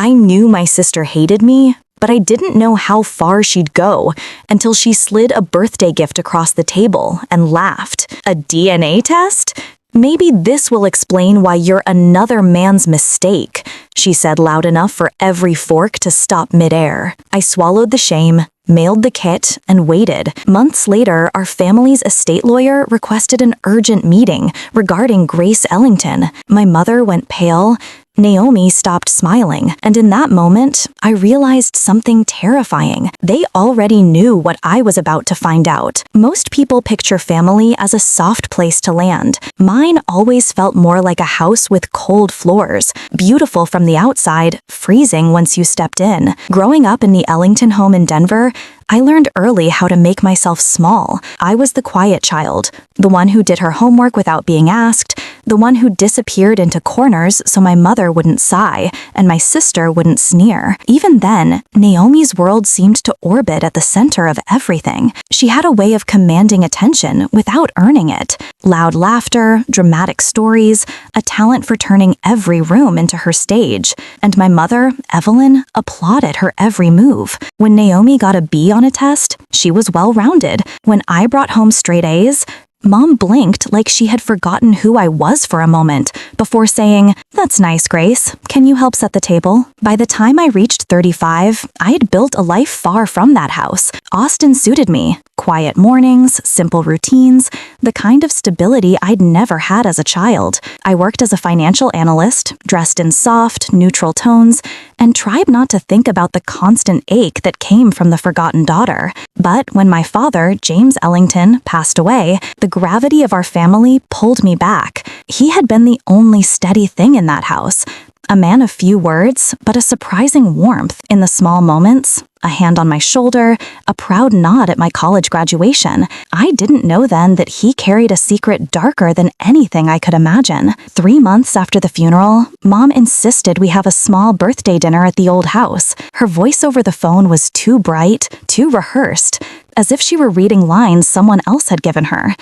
I knew my sister hated me, but I didn't know how far she'd go until she slid a birthday gift across the table and laughed. A DNA test? Maybe this will explain why you're another man's mistake, she said loud enough for every fork to stop midair. I swallowed the shame, mailed the kit, and waited. Months later, our family's estate lawyer requested an urgent meeting regarding Grace Ellington. My mother went pale. Naomi stopped smiling, and in that moment, I realized something terrifying. They already knew what I was about to find out. Most people picture family as a soft place to land. Mine always felt more like a house with cold floors, beautiful from the outside, freezing once you stepped in. Growing up in the Ellington home in Denver, I learned early how to make myself small. I was the quiet child, the one who did her homework without being asked, the one who disappeared into corners so my mother wouldn't sigh and my sister wouldn't sneer. Even then, Naomi's world seemed to orbit at the center of everything. She had a way of commanding attention without earning it. Loud laughter, dramatic stories, a talent for turning every room into her stage. And my mother, Evelyn, applauded her every move. When Naomi got a B on a test, she was well-rounded. When I brought home straight A's, Mom blinked like she had forgotten who I was for a moment before saying, "That's nice, Grace. Can you help set the table?" By the time I reached 35, I had built a life far from that house. Austin suited me. Quiet mornings, simple routines, the kind of stability I'd never had as a child. I worked as a financial analyst, dressed in soft, neutral tones, and tried not to think about the constant ache that came from the forgotten daughter. But when my father, James Ellington, passed away, the gravity of our family pulled me back. He had been the only steady thing in that house. A man of few words, but a surprising warmth in the small moments. A hand on my shoulder, a proud nod at my college graduation. I didn't know then that he carried a secret darker than anything I could imagine. 3 months after the funeral, Mom insisted we have a small birthday dinner at the old house. Her voice over the phone was too bright, too rehearsed, as if she were reading lines someone else had given her.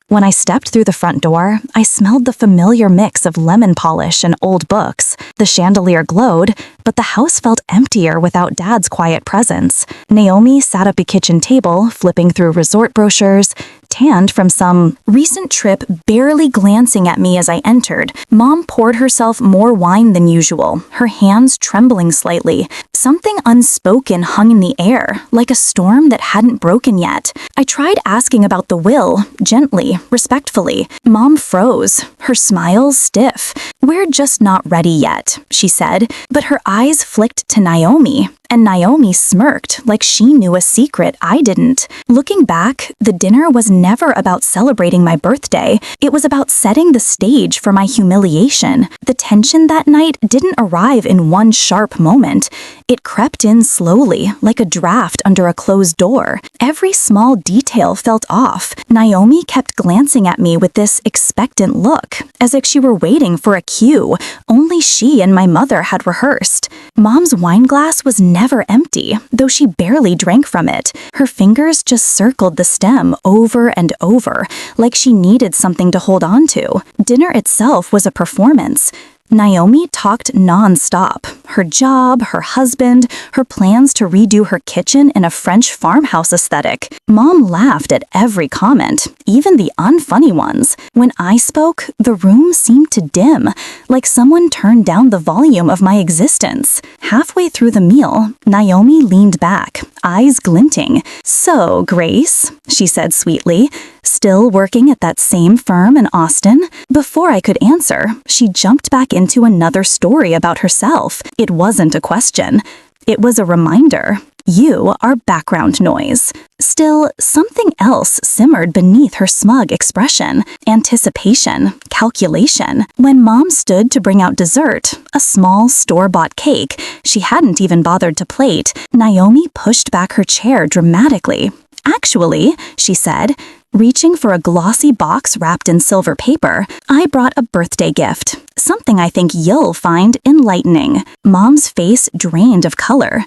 When I stepped through the front door, I smelled the familiar mix of lemon polish and old books. The chandelier glowed, but the house felt emptier without Dad's quiet presence. Naomi sat at the kitchen table, flipping through resort brochures, tanned from some recent trip, barely glancing at me as I entered. Mom poured herself more wine than usual, her hands trembling slightly. Something unspoken hung in the air, like a storm that hadn't broken yet. I tried asking about the will, gently, respectfully. Mom froze, her smile stiff. "We're just not ready yet," she said, but her eyes flicked to Naomi. And Naomi smirked like she knew a secret I didn't. Looking back, the dinner was never about celebrating my birthday. It was about setting the stage for my humiliation. The tension that night didn't arrive in one sharp moment. It crept in slowly, like a draft under a closed door. Every small detail felt off. Naomi kept glancing at me with this expectant look, as if she were waiting for a cue only she and my mother had rehearsed. Mom's wine glass was never empty, though she barely drank from it. Her fingers just circled the stem over and over, like she needed something to hold on to. Dinner itself was a performance. Naomi talked non-stop. Her job, her husband, her plans to redo her kitchen in a French farmhouse aesthetic. Mom laughed at every comment, even the unfunny ones. When I spoke, the room seemed to dim, like someone turned down the volume of my existence. Halfway through the meal, Naomi leaned back, eyes glinting. "So, Grace," she said sweetly, "still working at that same firm in Austin?" Before I could answer, she jumped back into another story about herself. It wasn't a question. It was a reminder. You are background noise. Still, something else simmered beneath her smug expression. Anticipation, calculation. When Mom stood to bring out dessert, a small store-bought cake she hadn't even bothered to plate, Naomi pushed back her chair dramatically. "Actually," she said, reaching for a glossy box wrapped in silver paper, "I brought a birthday gift. Something I think you'll find enlightening." Mom's face drained of color.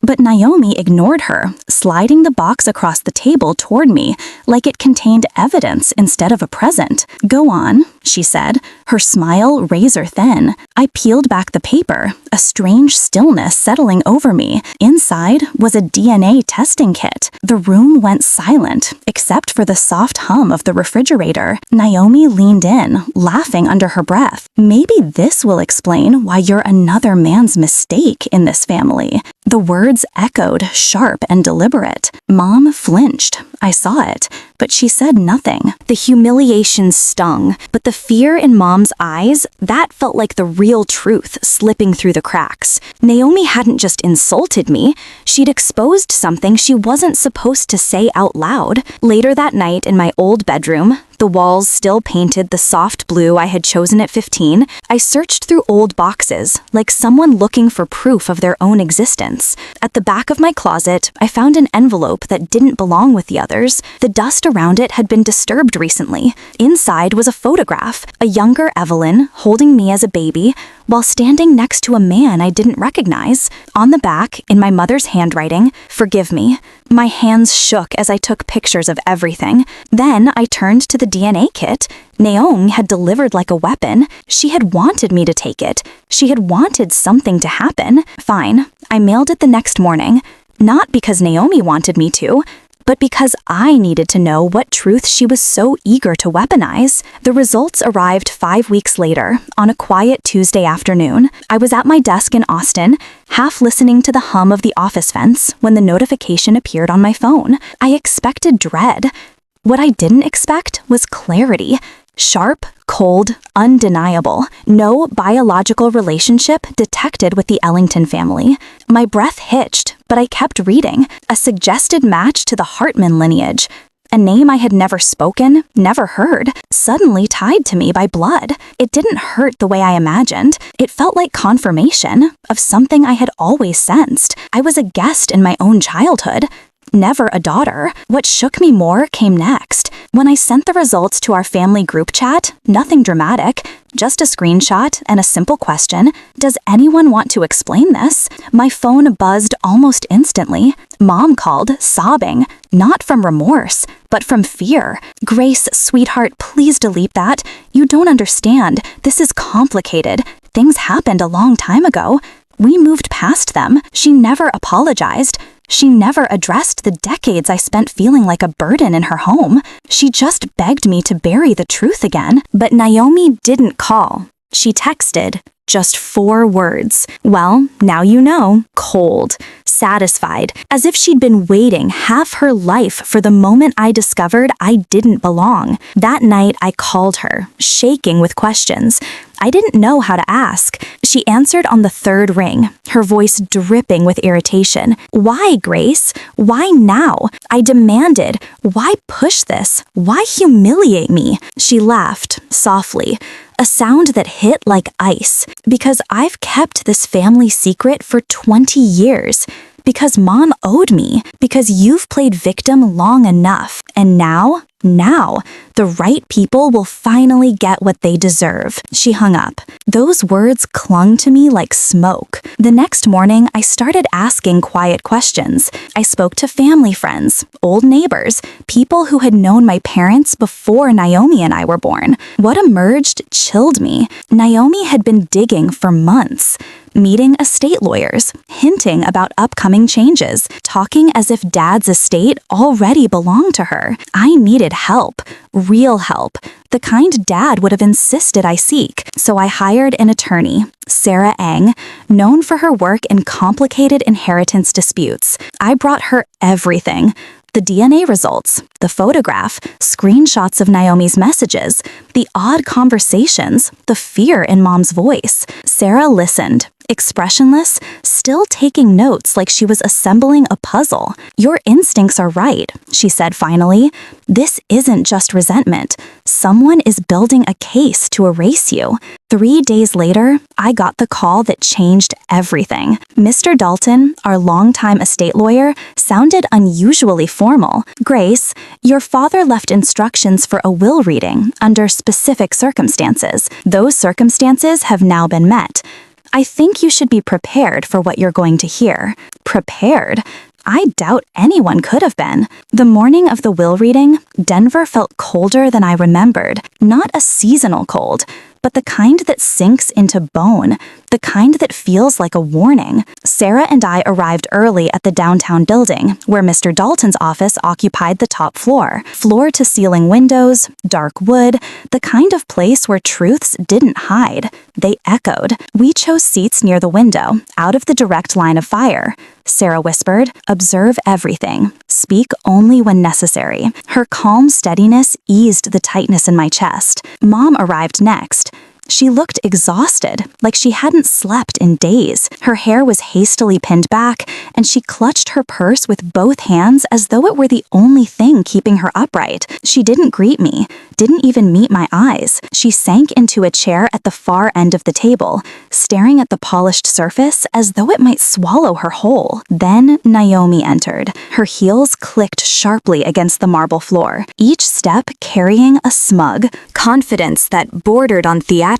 But Naomi ignored her, sliding the box across the table toward me, like it contained evidence instead of a present. "Go on," she said, her smile razor thin. I peeled back the paper, a strange stillness settling over me. Inside was a DNA testing kit. The room went silent, except for the soft hum of the refrigerator. Naomi leaned in, laughing under her breath. Maybe this will explain why you're another man's mistake in this family. The words echoed, sharp and deliberate. Mom flinched. I saw it, but she said nothing. The humiliation stung, but the fear in Mom's eyes, that felt like the real truth slipping through the cracks. Naomi hadn't just insulted me, she'd exposed something she wasn't supposed to say out loud. Later that night in my old bedroom, the walls still painted the soft blue I had chosen at 15, I searched through old boxes, like someone looking for proof of their own existence. At the back of my closet, I found an envelope that didn't belong with the others. The dust around it had been disturbed recently. Inside was a photograph, a younger Evelyn holding me as a baby, while standing next to a man I didn't recognize. On the back, in my mother's handwriting, "Forgive me." My hands shook as I took pictures of everything. Then I turned to the DNA kit. Naomi had delivered like a weapon. She had wanted me to take it. She had wanted something to happen. Fine. I mailed it the next morning. Not because Naomi wanted me to, but because I needed to know what truth she was so eager to weaponize. The results arrived 5 weeks later, on a quiet Tuesday afternoon. I was at my desk in Austin, half listening to the hum of the office fence when the notification appeared on my phone. I expected dread. What I didn't expect was clarity. Sharp, cold, undeniable. No biological relationship detected with the Ellington family. My breath hitched, but I kept reading. A suggested match to the Hartman lineage. A name I had never spoken, never heard, suddenly tied to me by blood. It didn't hurt the way I imagined. It felt like confirmation of something I had always sensed. I was a guest in my own childhood, never a daughter. What shook me more came next. When I sent the results to our family group chat, nothing dramatic, just a screenshot and a simple question, "Does anyone want to explain this?" My phone buzzed almost instantly. Mom called, sobbing, not from remorse, but from fear. "Grace, sweetheart, please delete that. You don't understand. This is complicated. Things happened a long time ago. We moved past them." She never apologized. She never addressed the decades I spent feeling like a burden in her home. She just begged me to bury the truth again. But Naomi didn't call. She texted. Just 4 words. "Well, now you know." Cold. Satisfied. As if she'd been waiting half her life for the moment I discovered I didn't belong. That night I called her, shaking with questions. I didn't know how to ask. She answered on the 3rd ring, her voice dripping with irritation. "Why, Grace? Why now?" I demanded. "Why push this? Why humiliate me?" She laughed, softly, a sound that hit like ice. "Because I've kept this family secret for 20 years. Because Mom owed me. Because you've played victim long enough. And now, the right people will finally get what they deserve." She hung up. Those words clung to me like smoke. The next morning, I started asking quiet questions. I spoke to family friends, old neighbors, people who had known my parents before Naomi and I were born. What emerged chilled me. Naomi had been digging for months. Meeting estate lawyers, hinting about upcoming changes, talking as if Dad's estate already belonged to her. I needed help, real help, the kind Dad would have insisted I seek. So I hired an attorney, Sarah Eng, known for her work in complicated inheritance disputes. I brought her everything. The DNA results, the photograph, screenshots of Naomi's messages, the odd conversations, the fear in Mom's voice. Sarah listened, expressionless, still taking notes like she was assembling a puzzle. "Your instincts are right," she said finally. "This isn't just resentment. Someone is building a case to erase you." 3 days later, I got the call that changed everything. Mr. Dalton, our longtime estate lawyer, sounded unusually formal. "Grace, your father left instructions for a will reading under specific circumstances. Those circumstances have now been met. I think you should be prepared for what you're going to hear." Prepared? I doubt anyone could have been. The morning of the will reading, Denver felt colder than I remembered. Not a seasonal cold, but the kind that sinks into bone, the kind that feels like a warning. Sarah and I arrived early at the downtown building, where Mr. Dalton's office occupied the top floor. Floor-to-ceiling windows, dark wood, the kind of place where truths didn't hide. They echoed. We chose seats near the window, out of the direct line of fire. Sarah whispered, "Observe everything. Speak only when necessary." Her calm steadiness eased the tightness in my chest. Mom arrived next. She looked exhausted, like she hadn't slept in days. Her hair was hastily pinned back, and she clutched her purse with both hands as though it were the only thing keeping her upright. She didn't greet me, didn't even meet my eyes. She sank into a chair at the far end of the table, staring at the polished surface as though it might swallow her whole. Then Naomi entered. Her heels clicked sharply against the marble floor, each step carrying a smug confidence that bordered on theatrical.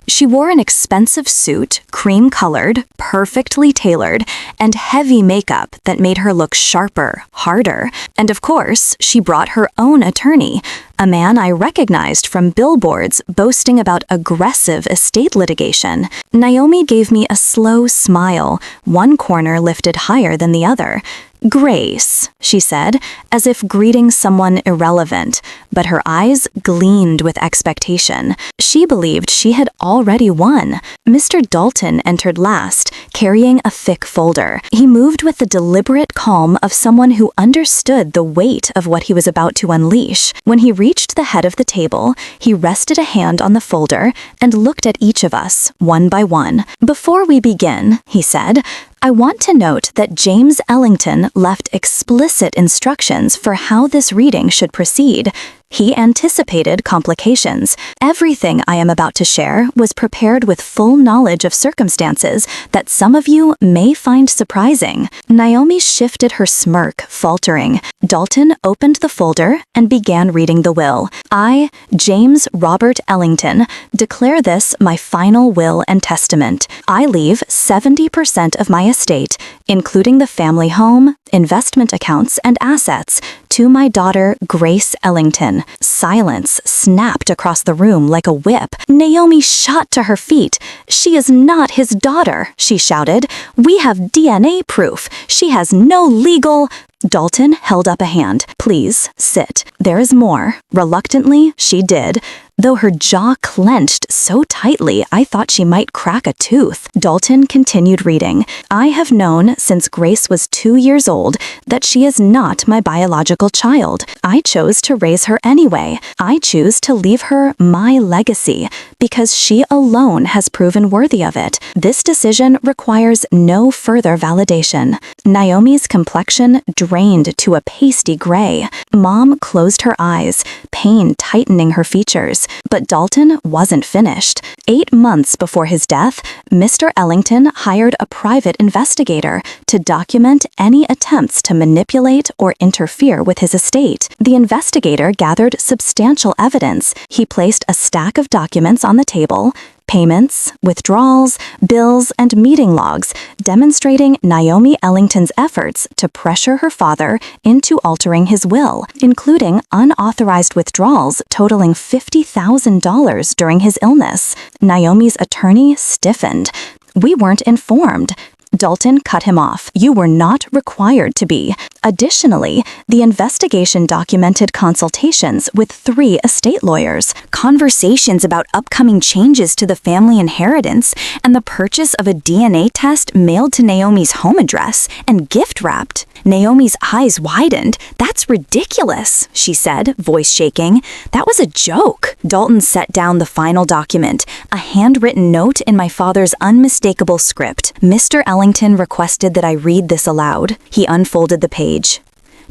She wore an expensive suit, cream-colored, perfectly tailored, and heavy makeup that made her look sharper, harder. And of course, she brought her own attorney, a man I recognized from billboards boasting about aggressive estate litigation. Naomi gave me a slow smile, one corner lifted higher than the other. "Grace," she said, as if greeting someone irrelevant, but her eyes gleamed with expectation. She believed she had already won. Mr. Dalton entered last, carrying a thick folder. He moved with the deliberate calm of someone who understood the weight of what he was about to unleash. When he reached the head of the table, he rested a hand on the folder and looked at each of us, one by one. "Before we begin," he said, "I want to note that James Ellington left explicit instructions for how this reading should proceed. He anticipated complications. Everything I am about to share was prepared with full knowledge of circumstances that some of you may find surprising." Naomi shifted her smirk, faltering. Dalton opened the folder and began reading the will. "I, James Robert Ellington, declare this my final will and testament. I leave 70% of my estate, including the family home, investment accounts, and assets, to my daughter, Grace Ellington." Silence snapped across the room like a whip. Naomi shot to her feet. "She is not his daughter," she shouted. "We have DNA proof. She has no legal—" Dalton held up a hand. "Please, sit. There is more." Reluctantly, she did, though her jaw clenched so tightly I thought she might crack a tooth. Dalton continued reading. "I have known since Grace was 2 years old that she is not my biological child. I chose to raise her anyway. I choose to leave her my legacy because she alone has proven worthy of it. This decision requires no further validation." Naomi's complexion drained to a pasty gray. Mom closed her eyes, pain tightening her features. But Dalton wasn't finished. 8 months before his death, Mr. Ellington hired a private investigator to document any attempts to manipulate or interfere with his estate. The investigator gathered substantial evidence. He placed a stack of documents on the table, payments, withdrawals, bills, and meeting logs, demonstrating Naomi Ellington's efforts to pressure her father into altering his will, including unauthorized withdrawals totaling $50,000 during his illness. Naomi's attorney stiffened. "We weren't informed." Dalton cut him off. "You were not required to be." Additionally, the investigation documented consultations with 3 estate lawyers, conversations about upcoming changes to the family inheritance, and the purchase of a DNA test mailed to Naomi's home address and gift-wrapped. Naomi's eyes widened. "That's ridiculous," she said, voice shaking. "That was a joke." Dalton set down the final document, a handwritten note in my father's unmistakable script. "Mr. Ellington requested that I read this aloud." He unfolded the page.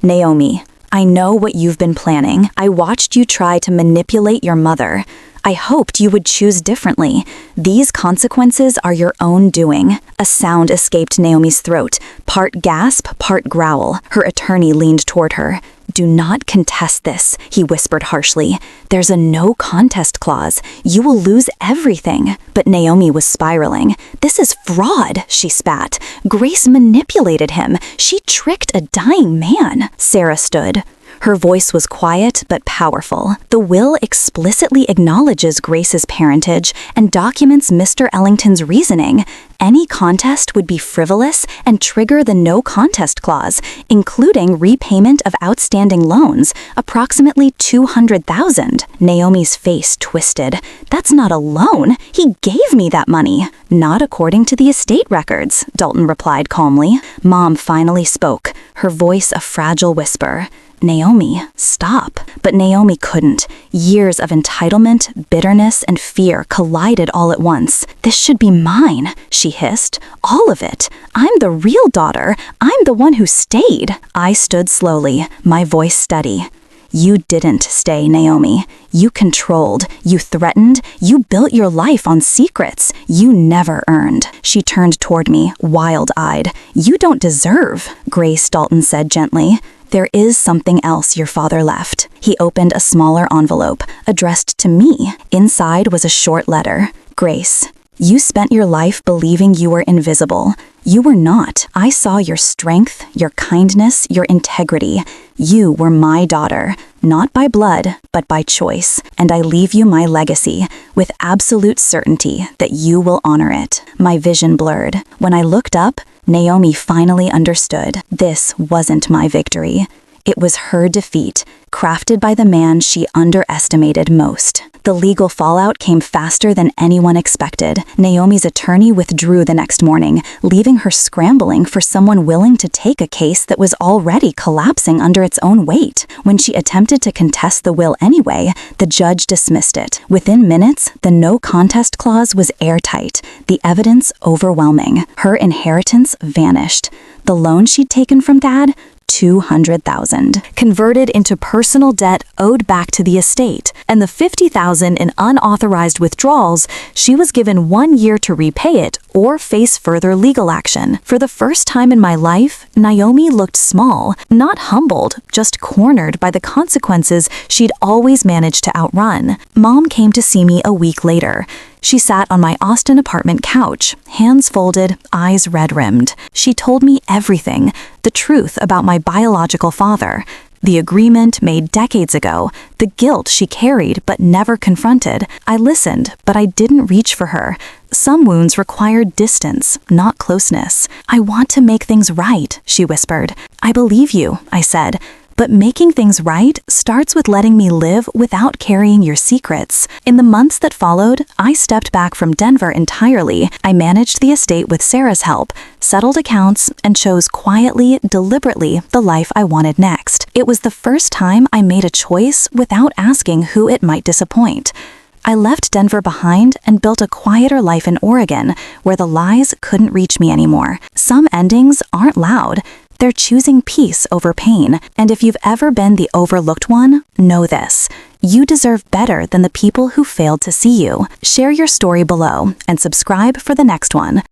"Naomi, I know what you've been planning. I watched you try to manipulate your mother. I hoped you would choose differently. These consequences are your own doing." A sound escaped Naomi's throat, part gasp, part growl. Her attorney leaned toward her. Do not contest this, he whispered harshly. There's a no contest clause. You will lose everything. But Naomi was spiraling. This is fraud, she spat. Grace manipulated him. She tricked a dying man. Sarah stood. Her voice was quiet but powerful. The will explicitly acknowledges Grace's parentage and documents Mr. Ellington's reasoning. Any contest would be frivolous and trigger the no contest clause, including repayment of outstanding loans, approximately $200,000. Naomi's face twisted. That's not a loan. He gave me that money. Not according to the estate records, Dalton replied calmly. Mom finally spoke, her voice a fragile whisper. Naomi, stop. But Naomi couldn't. Years of entitlement, bitterness, and fear collided all at once. This should be mine, she hissed. All of it. I'm the real daughter. I'm the one who stayed. I stood slowly, my voice steady. You didn't stay, Naomi. You controlled, you threatened, you built your life on secrets you never earned. She turned toward me, wild-eyed. You don't deserve, Grace, Dalton said gently. There is something else your father left. He opened a smaller envelope, addressed to me. Inside was a short letter. Grace, you spent your life believing you were invisible. You were not. I saw your strength, your kindness, your integrity. You were my daughter, not by blood, but by choice. And I leave you my legacy, with absolute certainty that you will honor it. My vision blurred. When I looked up, Naomi finally understood. This wasn't my victory. It was her defeat, crafted by the man she underestimated most. The legal fallout came faster than anyone expected. Naomi's attorney withdrew the next morning, leaving her scrambling for someone willing to take a case that was already collapsing under its own weight. When she attempted to contest the will anyway, the judge dismissed it. Within minutes, the no contest clause was airtight, the evidence overwhelming. Her inheritance vanished. The loan she'd taken from Dad, $200,000, converted into personal debt owed back to the estate, and the $50,000 in unauthorized withdrawals, she was given 1 year to repay it or face further legal action. For the first time in my life, Naomi looked small, not humbled, just cornered by the consequences she'd always managed to outrun. Mom came to see me a week later. She sat on my Austin apartment couch, hands folded, eyes red-rimmed. She told me everything, the truth about my biological father, the agreement made decades ago, the guilt she carried but never confronted. I listened, but I didn't reach for her. Some wounds required distance, not closeness. I want to make things right, she whispered. I believe you, I said. But making things right starts with letting me live without carrying your secrets. In the months that followed, I stepped back from Denver entirely. I managed the estate with Sarah's help, settled accounts, and chose quietly, deliberately, the life I wanted next. It was the first time I made a choice without asking who it might disappoint. I left Denver behind and built a quieter life in Oregon, where the lies couldn't reach me anymore. Some endings aren't loud. They're choosing peace over pain. And if you've ever been the overlooked one, know this. You deserve better than the people who failed to see you. Share your story below and subscribe for the next one.